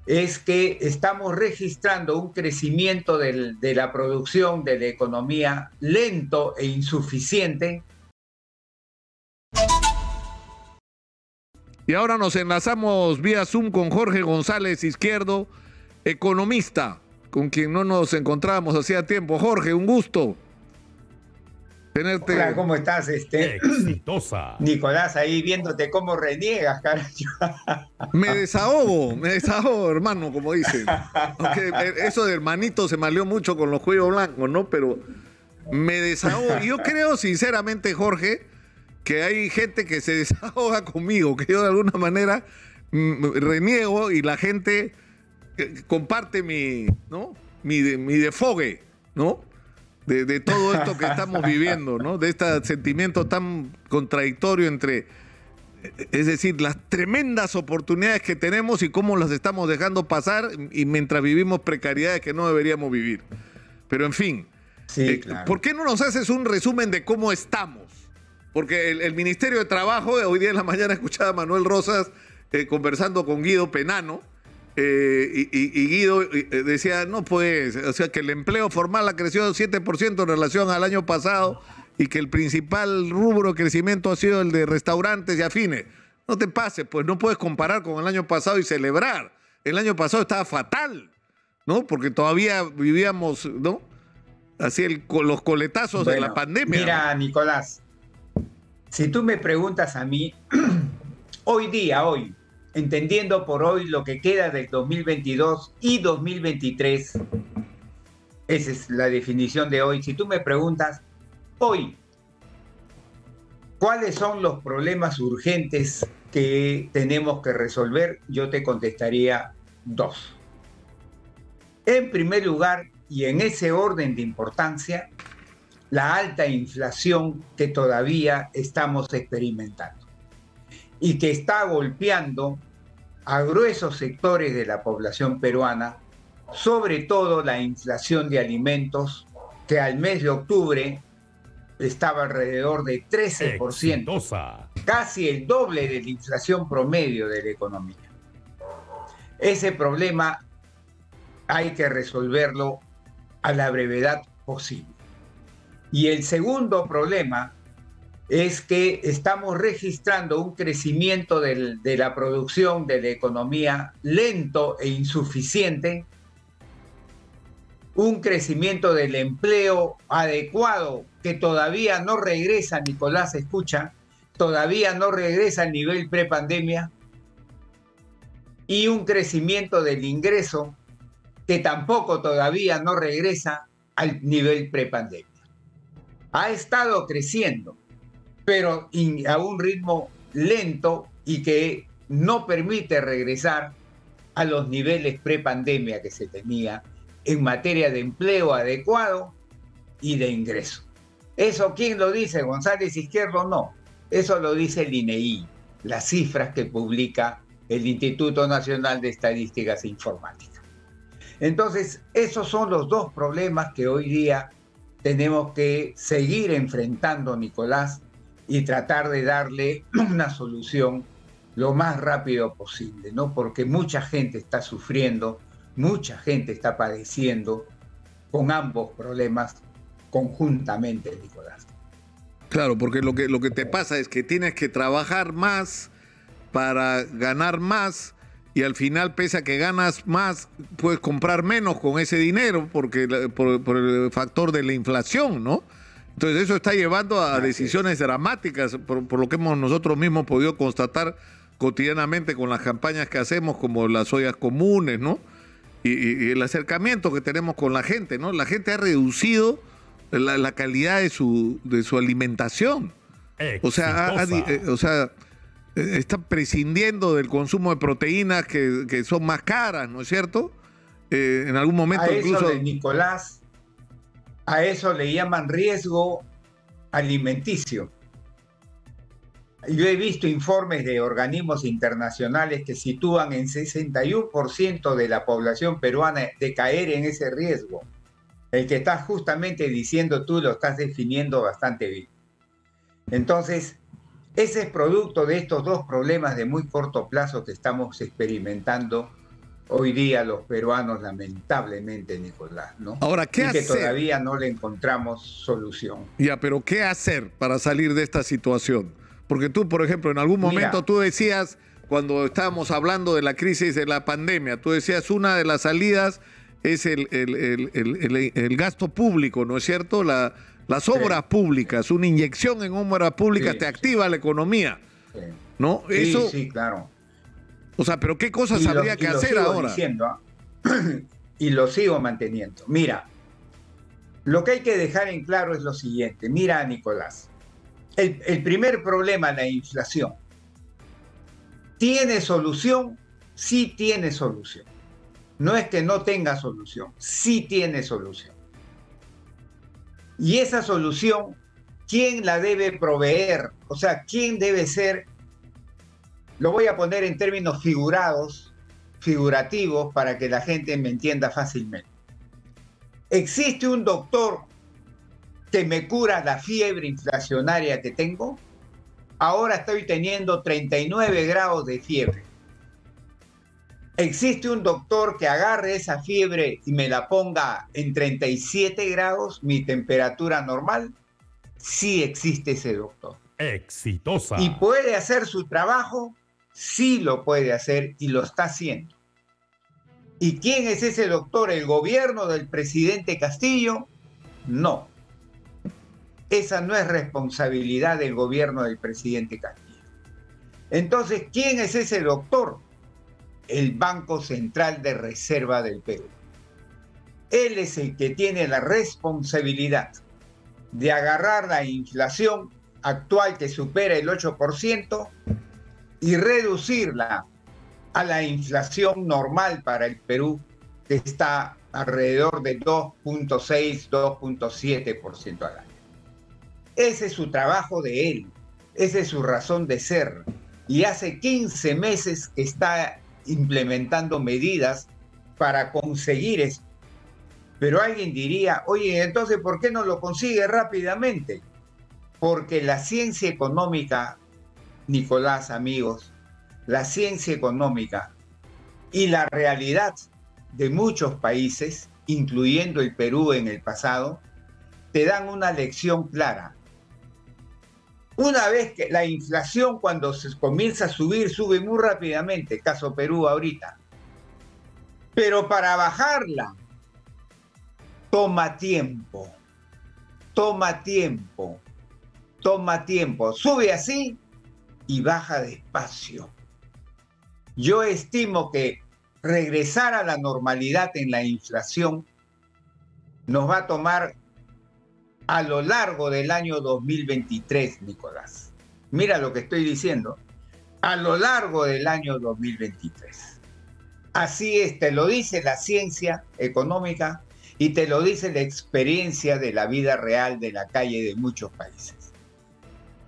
es que estamos registrando un crecimiento de la producción de la economía lento e insuficiente. Y ahora nos enlazamos vía Zoom con Jorge González Izquierdo, economista, con quien no nos encontrábamos hacía tiempo. Jorge, un gusto tenerte. Hola, ¿cómo estás? Exitosa. Nicolás, ahí viéndote cómo reniegas, carajo. Me desahogo, hermano, como dicen. Aunque eso de hermanito se maleó mucho con los cuellos blancos, ¿no? Pero me desahogo. Yo creo, sinceramente, Jorge, que hay gente que se desahoga conmigo, que yo de alguna manera reniego y la gente comparte mi defogue, ¿no? De todo esto que estamos viviendo, ¿no? De este sentimiento tan contradictorio entre, es decir, las tremendas oportunidades que tenemos y cómo las estamos dejando pasar y mientras vivimos precariedades que no deberíamos vivir. Pero en fin, Sí, claro. ¿por qué no nos haces un resumen de cómo estamos? Porque el Ministerio de Trabajo, hoy día en la mañana escuchaba a Manuel Rosas conversando con Guido Penano, y Guido decía, no pues, o sea que el empleo formal ha crecido 7% en relación al año pasado y que el principal rubro de crecimiento ha sido el de restaurantes y afines. No te pases, pues no puedes comparar con el año pasado y celebrar. El año pasado estaba fatal, ¿no? Porque todavía vivíamos, ¿no? Así los coletazos de la pandemia. Mira, ¿no? Nicolás, si tú me preguntas a mí, hoy, entendiendo por hoy lo que queda del 2022 y 2023, esa es la definición de hoy. Si tú me preguntas, hoy, ¿cuáles son los problemas urgentes que tenemos que resolver? Yo te contestaría dos. En primer lugar, y en ese orden de importancia, la alta inflación que todavía estamos experimentando y que está golpeando a gruesos sectores de la población peruana, sobre todo la inflación de alimentos, que al mes de octubre estaba alrededor de 13%, Exitosa. casi el doble de la inflación promedio de la economía. Ese problema hay que resolverlo a la brevedad posible. Y el segundo problema es que estamos registrando un crecimiento de la producción de la economía lento e insuficiente, un crecimiento del empleo adecuado que todavía no regresa, Nicolás, escucha, todavía no regresa al nivel prepandemia, y un crecimiento del ingreso que tampoco todavía no regresa al nivel prepandemia. Ha estado creciendo, pero a un ritmo lento y que no permite regresar a los niveles prepandemia que se tenía en materia de empleo adecuado y de ingreso. ¿Eso quién lo dice? ¿González Izquierdo? No. Eso lo dice el INEI, las cifras que publica el Instituto Nacional de Estadísticas e Informática. Entonces, esos son los dos problemas que hoy día tenemos que seguir enfrentando, Nicolás, y tratar de darle una solución lo más rápido posible, ¿no? Porque mucha gente está sufriendo, mucha gente está padeciendo con ambos problemas conjuntamente, Nicolás. Claro, porque lo que te pasa es que tienes que trabajar más para ganar más y al final, pese a que ganas más, puedes comprar menos con ese dinero porque por el factor de la inflación, ¿no? Entonces eso está llevando a decisiones dramáticas, por lo que hemos nosotros mismos podido constatar cotidianamente con las campañas que hacemos, como las ollas comunes, ¿no? Y el acercamiento que tenemos con la gente, ¿no? La gente ha reducido la calidad de su alimentación. O sea, está prescindiendo del consumo de proteínas que son más caras, ¿no es cierto? En algún momento a incluso... Eso de Nicolás, a eso le llaman riesgo alimenticio. Yo he visto informes de organismos internacionales que sitúan en 61% de la población peruana de caer en ese riesgo. El que estás justamente diciendo tú lo estás definiendo bastante bien. Entonces, ese es producto de estos dos problemas de muy corto plazo que estamos experimentando hoy día los peruanos, lamentablemente, Nicolás, ¿no? Ahora, ¿qué y que hacer? todavía no le encontramos solución. Ya, pero ¿qué hacer para salir de esta situación? Porque tú, por ejemplo, en algún momento Mira, tú decías, cuando estábamos hablando de la crisis de la pandemia, tú decías una de las salidas es el gasto público, ¿no es cierto? Las obras públicas, una inyección en obras públicas sí, te activa la economía, sí, ¿no? sí, Eso, sí, claro. o sea, pero ¿qué cosas habría que lo hacer sigo ahora? diciendo, ¿ah? Y lo sigo manteniendo. Mira, lo que hay que dejar en claro es lo siguiente. Mira, Nicolás, el primer problema, la inflación, ¿tiene solución? Sí tiene solución. No es que no tenga solución, sí tiene solución. Y esa solución, ¿quién la debe proveer? O sea, ¿quién debe ser? Lo voy a poner en términos figurativos, para que la gente me entienda fácilmente. ¿Existe un doctor que me cura la fiebre inflacionaria que tengo? Ahora estoy teniendo 39 grados de fiebre. ¿Existe un doctor que agarre esa fiebre y me la ponga en 37 grados, mi temperatura normal? Sí existe ese doctor. Exitosa. ¿Y puede hacer su trabajo? Sí lo puede hacer y lo está haciendo. ¿Y quién es ese doctor? ¿El gobierno del presidente Castillo? No. Esa no es responsabilidad del gobierno del presidente Castillo. Entonces, ¿quién es ese doctor? El Banco Central de Reserva del Perú. Él es el que tiene la responsabilidad de agarrar la inflación actual, que supera el 8%, y reducirla a la inflación normal para el Perú, que está alrededor de 2.6, 2.7% al año. Ese es su trabajo de él, esa es su razón de ser. Y hace 15 meses que está implementando medidas para conseguir eso. Pero alguien diría, oye, entonces, ¿por qué no lo consigue rápidamente? Porque la ciencia económica, Nicolás, amigos, la ciencia económica y la realidad de muchos países, incluyendo el Perú en el pasado, te dan una lección clara. Una vez que la inflación, cuando se comienza a subir, sube muy rápidamente, caso Perú ahorita. Pero para bajarla, toma tiempo, toma tiempo, toma tiempo. Sube así y baja despacio. Yo estimo que regresar a la normalidad en la inflación nos va a tomar a lo largo del año 2023, Nicolás. Mira lo que estoy diciendo. A lo largo del año 2023. Así es, te lo dice la ciencia económica y te lo dice la experiencia de la vida real de la calle de muchos países.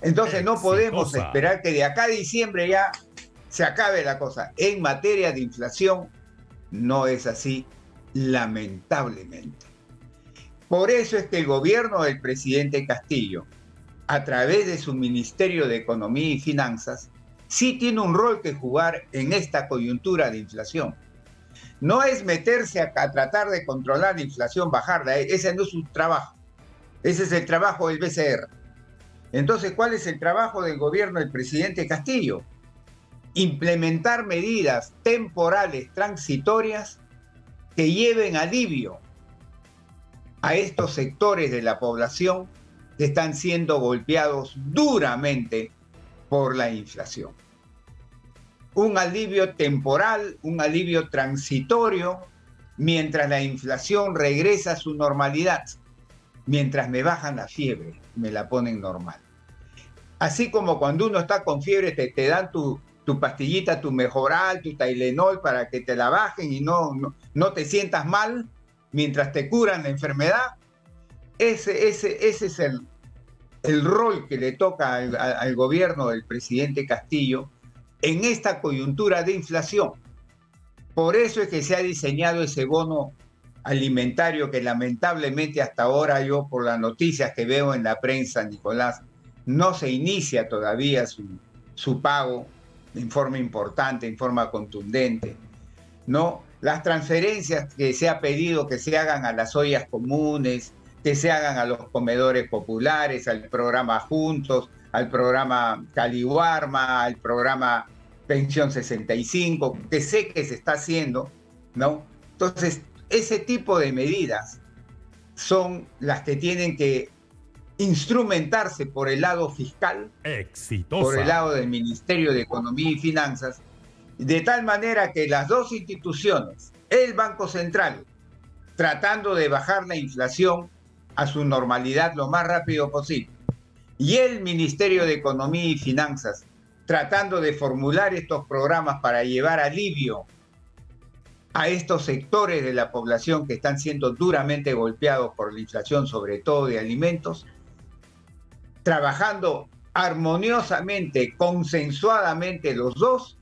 Entonces no podemos esperar que de acá a diciembre ya se acabe la cosa. En materia de inflación no es así, lamentablemente. Por eso es que el gobierno del presidente Castillo, a través de su Ministerio de Economía y Finanzas, sí tiene un rol que jugar en esta coyuntura de inflación. No es meterse a tratar de controlar la inflación, bajarla. Ese no es su trabajo. Ese es el trabajo del BCR. Entonces, ¿cuál es el trabajo del gobierno del presidente Castillo? Implementar medidas temporales, transitorias, que lleven alivio a estos sectores de la población que están siendo golpeados duramente por la inflación. Un alivio temporal, un alivio transitorio, mientras la inflación regresa a su normalidad, mientras me bajan la fiebre, me la ponen normal. Así como cuando uno está con fiebre te dan tu pastillita, tu Mejoral, tu Tylenol para que te la bajen y no te sientas mal mientras te curan la enfermedad. Ese es el rol que le toca al gobierno del presidente Castillo en esta coyuntura de inflación. Por eso es que se ha diseñado ese bono alimentario que lamentablemente hasta ahora, yo por las noticias que veo en la prensa, Nicolás, no se inicia todavía su pago en forma importante, en forma contundente, ¿no? las transferencias que se ha pedido que se hagan a las ollas comunes, que se hagan a los comedores populares, al programa Juntos, al programa Caliwarma, al programa Pensión 65, que sé que se está haciendo, ¿no? Entonces, ese tipo de medidas son las que tienen que instrumentarse por el lado fiscal, Exitosa. por el lado del Ministerio de Economía y Finanzas, de tal manera que las dos instituciones, el Banco Central, tratando de bajar la inflación a su normalidad lo más rápido posible, y el Ministerio de Economía y Finanzas, tratando de formular estos programas para llevar alivio a estos sectores de la población que están siendo duramente golpeados por la inflación, sobre todo de alimentos, trabajando armoniosamente, consensuadamente los dos,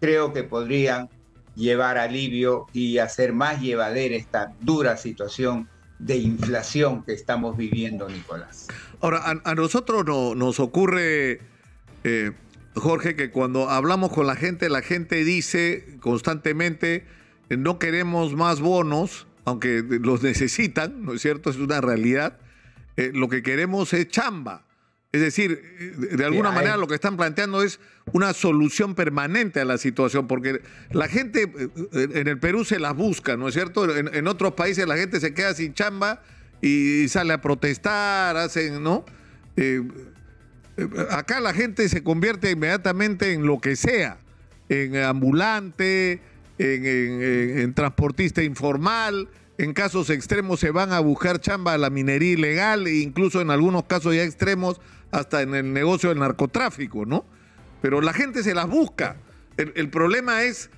creo que podrían llevar alivio y hacer más llevadera esta dura situación de inflación que estamos viviendo, Nicolás. Ahora, a nosotros nos ocurre, Jorge, que cuando hablamos con la gente dice constantemente, no queremos más bonos, aunque los necesitan, ¿no es cierto? Es una realidad. Lo que queremos es chamba. Es decir, de alguna manera lo que están planteando es una solución permanente a la situación, porque la gente en el Perú se las busca, ¿no es cierto? En otros países la gente se queda sin chamba y sale a protestar, hacen, ¿no? Acá la gente se convierte inmediatamente en lo que sea, en ambulante, en transportista informal. En casos extremos se van a buscar chamba a la minería ilegal e incluso en algunos casos ya extremos hasta en el negocio del narcotráfico, ¿no? Pero la gente se las busca. El problema es,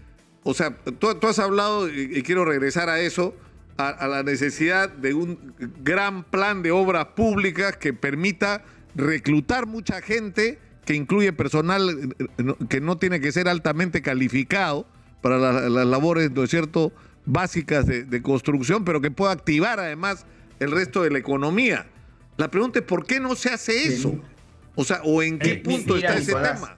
o sea, tú has hablado, y quiero regresar a eso, a la necesidad de un gran plan de obras públicas que permita reclutar mucha gente, que incluye personal que no tiene que ser altamente calificado para las labores, ¿no es cierto?, básicas de construcción, pero que pueda activar además el resto de la economía. La pregunta es, ¿por qué no se hace eso? O sea, ¿o en qué punto está ese tema?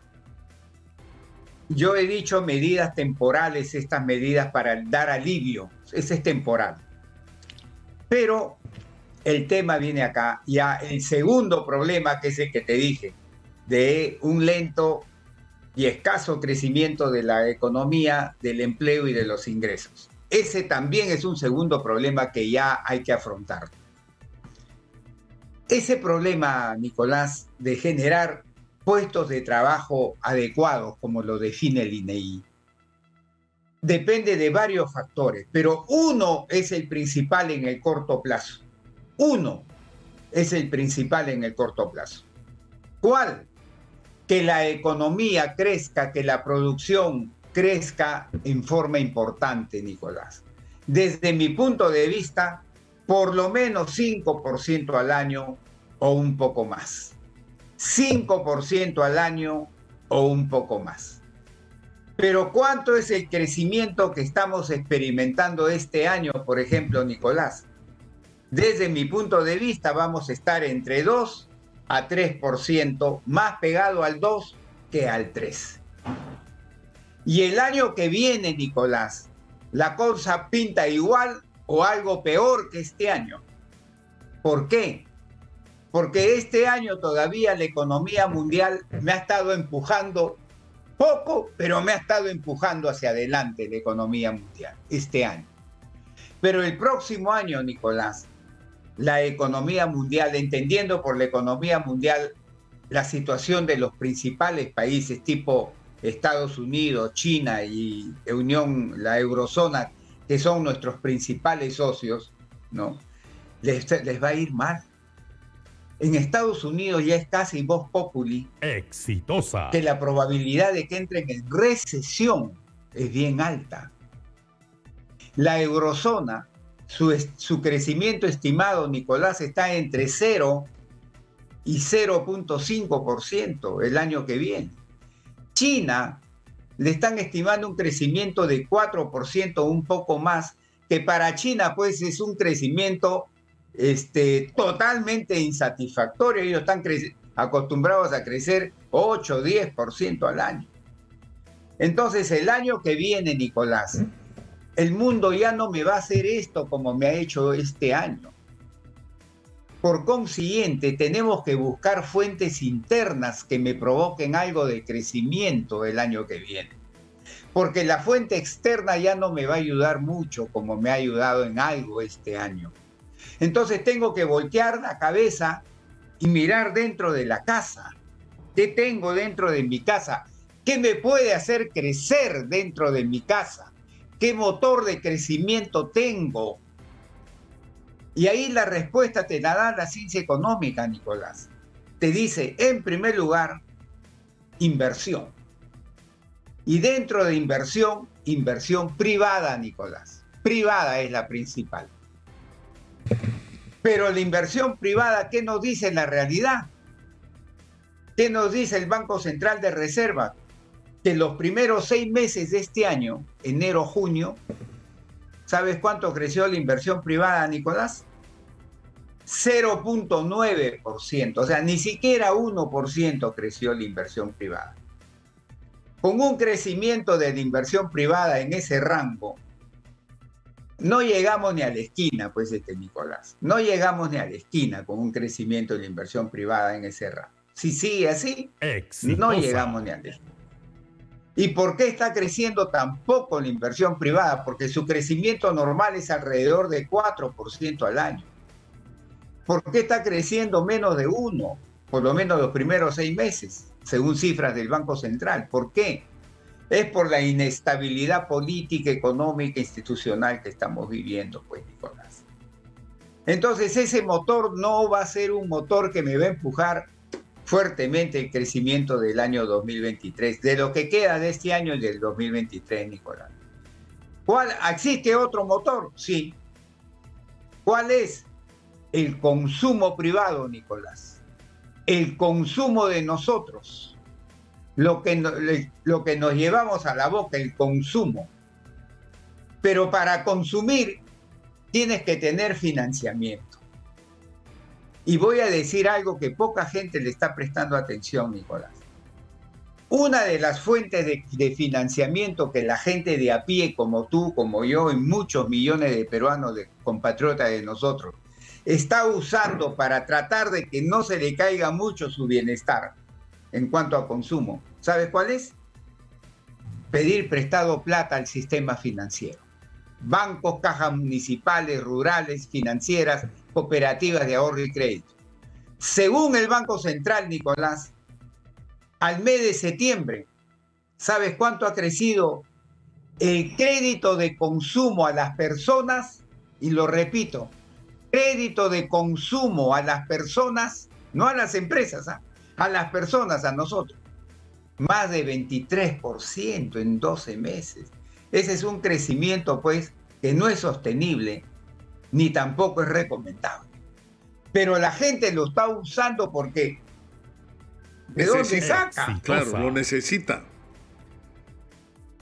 Yo he dicho medidas temporales, estas medidas para dar alivio, ese es temporal. Pero el tema viene acá, ya el segundo problema, que es el que te dije, de un lento y escaso crecimiento de la economía, del empleo y de los ingresos. Ese también es un segundo problema que ya hay que afrontar. Ese problema, Nicolás, de generar puestos de trabajo adecuados, como lo define el INEI, depende de varios factores, pero uno es el principal en el corto plazo. Uno es el principal en el corto plazo. ¿Cuál? Que la economía crezca, que la producción crezca en forma importante, Nicolás. Desde mi punto de vista, por lo menos 5% al año o un poco más. 5% al año o un poco más. Pero ¿cuánto es el crecimiento que estamos experimentando este año, por ejemplo, Nicolás? Desde mi punto de vista vamos a estar entre 2 a 3%, más pegado al 2 que al 3. Y el año que viene, Nicolás, la cosa pinta igual o algo peor que este año. ¿Por qué? Porque este año todavía la economía mundial me ha estado empujando poco, pero me ha estado empujando hacia adelante la economía mundial, este año. Pero el próximo año, Nicolás, la economía mundial, entendiendo por la economía mundial la situación de los principales países tipo Estados Unidos, China y la eurozona, que son nuestros principales socios, ¿no? Les va a ir mal. En Estados Unidos ya es casi vox populi Exitosa. que la probabilidad de que entren en recesión es bien alta. La eurozona, su crecimiento estimado, Nicolás, está entre 0 y 0.5% el año que viene. China le están estimando un crecimiento de 4%, un poco más, que para China pues es un crecimiento totalmente insatisfactorio. Ellos están acostumbrados a crecer 8 o 10% al año. Entonces el año que viene, Nicolás, El mundo ya no me va a hacer esto como me ha hecho este año. Por consiguiente, tenemos que buscar fuentes internas que me provoquen algo de crecimiento el año que viene. Porque la fuente externa ya no me va a ayudar mucho como me ha ayudado en algo este año. Entonces tengo que voltear la cabeza y mirar dentro de la casa. ¿Qué tengo dentro de mi casa? ¿Qué me puede hacer crecer dentro de mi casa? ¿Qué motor de crecimiento tengo? Y ahí la respuesta te la da la ciencia económica, Nicolás. Te dice, en primer lugar, inversión. Y dentro de inversión, inversión privada, Nicolás. Privada es la principal. Pero la inversión privada, ¿qué nos dice la realidad? ¿Qué nos dice el Banco Central de Reserva? Que los primeros 6 meses de este año, enero, junio, ¿sabes cuánto creció la inversión privada, Nicolás? 0.9%, o sea, ni siquiera 1% creció la inversión privada. Con un crecimiento de la inversión privada en ese rango, no llegamos ni a la esquina, pues, Nicolás. No llegamos ni a la esquina con un crecimiento de la inversión privada en ese rango. Si sigue así, Exitosa. no llegamos ni a la esquina. ¿Y por qué está creciendo tan poco la inversión privada? Porque su crecimiento normal es alrededor de 4% al año. ¿Por qué está creciendo menos de 1%? Por lo menos los primeros 6 meses, según cifras del Banco Central. ¿Por qué? Es por la inestabilidad política, económica, institucional que estamos viviendo, pues, Nicolás. Entonces, ese motor no va a ser un motor que me va a empujar fuertemente el crecimiento del año 2023, de lo que queda de este año y del 2023, Nicolás. ¿Existe otro motor? Sí. ¿Cuál es? El consumo privado, Nicolás. El consumo de nosotros. Lo que nos llevamos a la boca, el consumo. Pero para consumir tienes que tener financiamiento. Y voy a decir algo que poca gente le está prestando atención, Nicolás. Una de las fuentes de financiamiento que la gente de a pie, como tú, como yo, y muchos millones de peruanos, de compatriotas de nosotros, está usando para tratar de que no se le caiga mucho su bienestar en cuanto a consumo, ¿sabes cuál es? Pedir prestado plata al sistema financiero. Bancos, cajas municipales, rurales, financieras, cooperativas de ahorro y crédito. Según el Banco Central, Nicolás, al mes de septiembre, ¿sabes cuánto ha crecido el crédito de consumo a las personas? Y lo repito, crédito de consumo a las personas, no a las empresas, a las personas, a nosotros. Más de 23% en 12 meses. Ese es un crecimiento, pues, que no es sostenible, ni tampoco es recomendable. Pero la gente lo está usando porque ¿de dónde saca? Exitosa. Claro, lo necesita.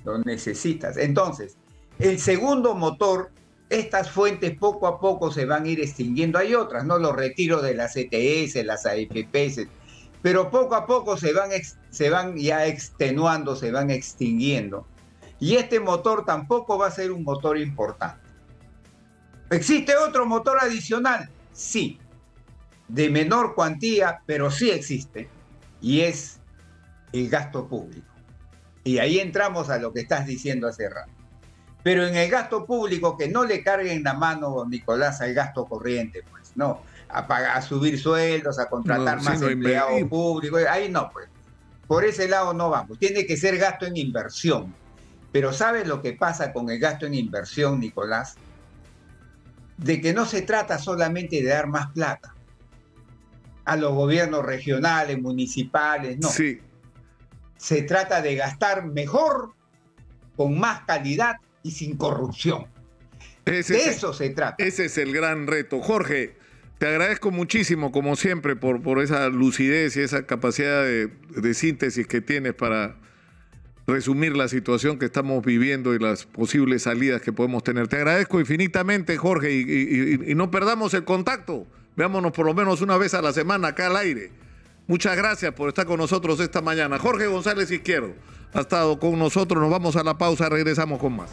Lo necesitas. Entonces, el segundo motor, estas fuentes poco a poco se van a ir extinguiendo. Hay otras, ¿no? Los retiros de las ETS, las AFPs, pero poco a poco se van ya extenuando, se van extinguiendo. Y este motor tampoco va a ser un motor importante. ¿Existe otro motor adicional? Sí. De menor cuantía, pero sí existe. Y es el gasto público. Y ahí entramos a lo que estás diciendo hace rato. Pero en el gasto público, que no le carguen la mano, Nicolás, al gasto corriente, pues, no. A subir sueldos, a contratar más empleados públicos. Ahí no, pues. Por ese lado no vamos. Tiene que ser gasto en inversión. Pero ¿sabes lo que pasa con el gasto en inversión, Nicolás? De que no se trata solamente de dar más plata a los gobiernos regionales, municipales, no. Sí. Se trata de gastar mejor, con más calidad y sin corrupción. De eso se trata. Ese es el gran reto. Jorge, te agradezco muchísimo, como siempre, por esa lucidez y esa capacidad de síntesis que tienes para resumir la situación que estamos viviendo y las posibles salidas que podemos tener. Te agradezco infinitamente, Jorge, y no perdamos el contacto. Veámonos por lo menos una vez a la semana acá al aire. Muchas gracias por estar con nosotros esta mañana. Jorge González Izquierdo ha estado con nosotros. Nos vamos a la pausa, regresamos con más.